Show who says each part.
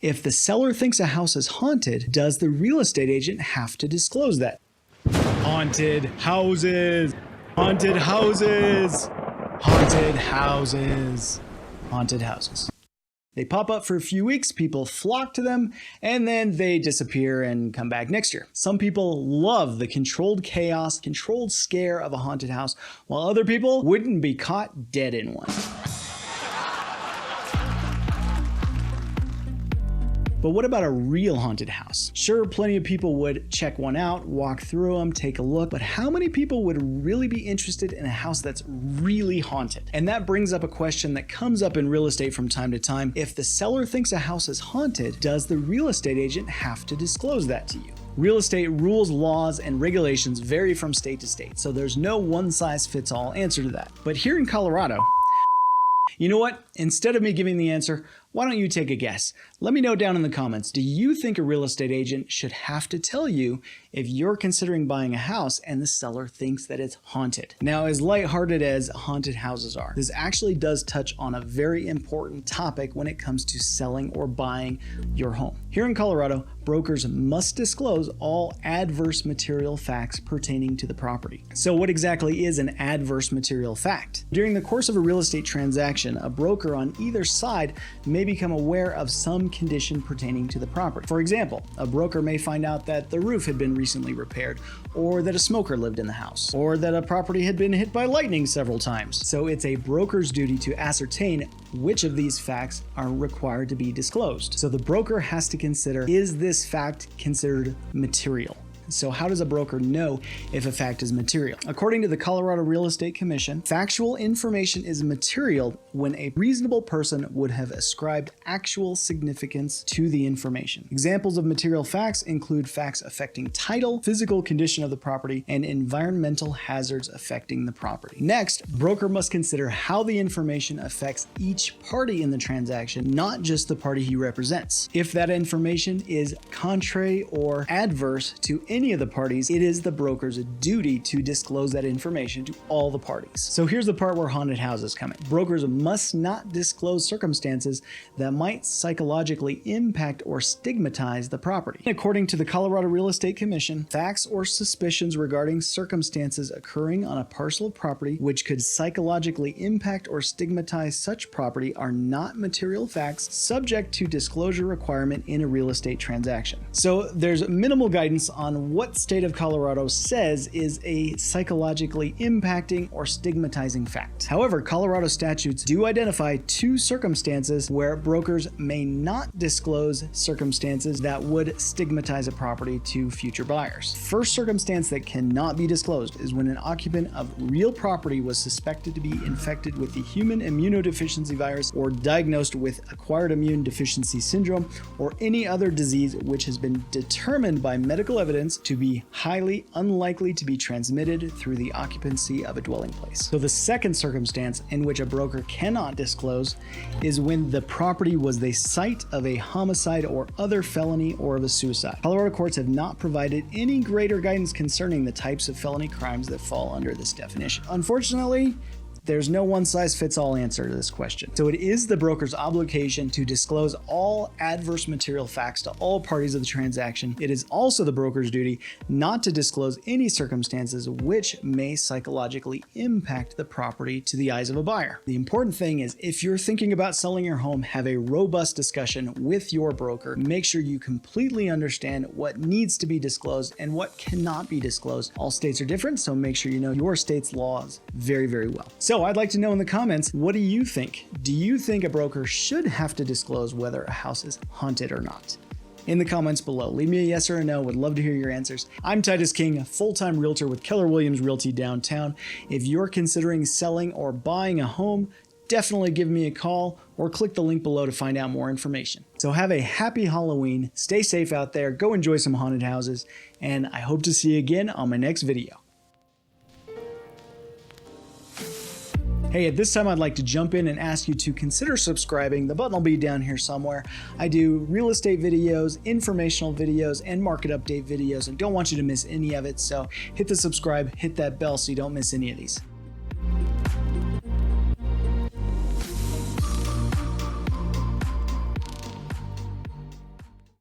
Speaker 1: If the seller thinks a house is haunted, does the real estate agent have to disclose that? Haunted houses! Haunted houses! Haunted houses! Haunted houses. They pop up for a few weeks, people flock to them, and then they disappear and come back next year. Some people love the controlled chaos, controlled scare of a haunted house, while other people wouldn't be caught dead in one. But what about a real haunted house? Sure, plenty of people would check one out, walk through them, take a look, but how many people would really be interested in a house that's really haunted? And that brings up a question that comes up in real estate from time to time. If the seller thinks a house is haunted, does the real estate agent have to disclose that to you? Real estate rules, laws, and regulations vary from state to state, so there's no one-size-fits-all answer to that. But here in Colorado, you know what? Instead of me giving the answer, why don't you take a guess? Let me know down in the comments. Do you think a real estate agent should have to tell you if you're considering buying a house and the seller thinks that it's haunted? Now, as lighthearted as haunted houses are, this actually does touch on a very important topic when it comes to selling or buying your home. Here in Colorado, brokers must disclose all adverse material facts pertaining to the property. So what exactly is an adverse material fact? During the course of a real estate transaction, a broker on either side may become aware of some condition pertaining to the property. For example, a broker may find out that the roof had been recently repaired, or that a smoker lived in the house, or that a property had been hit by lightning several times. So it's a broker's duty to ascertain which of these facts are required to be disclosed. So the broker has to consider, is this fact considered material? So how does a broker know if a fact is material? According to the Colorado Real Estate Commission, factual information is material when a reasonable person would have ascribed actual significance to the information. Examples of material facts include facts affecting title, physical condition of the property, and environmental hazards affecting the property. Next, broker must consider how the information affects each party in the transaction, not just the party he represents. If that information is contrary or adverse to any of the parties, it is the broker's duty to disclose that information to all the parties. So here's the part where haunted houses come in. Brokers must not disclose circumstances that might psychologically impact or stigmatize the property. According to the Colorado Real Estate Commission, facts or suspicions regarding circumstances occurring on a parcel of property which could psychologically impact or stigmatize such property are not material facts subject to disclosure requirement in a real estate transaction. So there's minimal guidance on what state of Colorado says is a psychologically impacting or stigmatizing fact. However, Colorado statutes do identify two circumstances where brokers may not disclose circumstances that would stigmatize a property to future buyers. First circumstance that cannot be disclosed is when an occupant of real property was suspected to be infected with the human immunodeficiency virus or diagnosed with acquired immune deficiency syndrome or any other disease which has been determined by medical evidence to be highly unlikely to be transmitted through the occupancy of a dwelling place. So the second circumstance in which a broker cannot disclose is when the property was the site of a homicide or other felony or of a suicide. Colorado courts have not provided any greater guidance concerning the types of felony crimes that fall under this definition. Unfortunately, there's no one-size-fits-all answer to this question. So it is the broker's obligation to disclose all adverse material facts to all parties of the transaction. It is also the broker's duty not to disclose any circumstances which may psychologically impact the property to the eyes of a buyer. The important thing is, if you're thinking about selling your home, have a robust discussion with your broker. Make sure you completely understand what needs to be disclosed and what cannot be disclosed. All states are different, so make sure you know your state's laws very, very well. So I'd like to know in the comments, what do you think? Do you think a broker should have to disclose whether a house is haunted or not? In the comments below, leave me a yes or a no. Would love to hear your answers. I'm Titus King, a full-time realtor with Keller Williams Realty downtown. If you're considering selling or buying a home, definitely give me a call or click the link below to find out more information. So have a happy Halloween, stay safe out there, go enjoy some haunted houses, and I hope to see you again on my next video. Hey, at this time, I'd like to jump in and ask you to consider subscribing. The button will be down here somewhere. I do real estate videos, informational videos, and market update videos, and don't want you to miss any of it. So hit the subscribe, hit that bell so you don't miss any of these.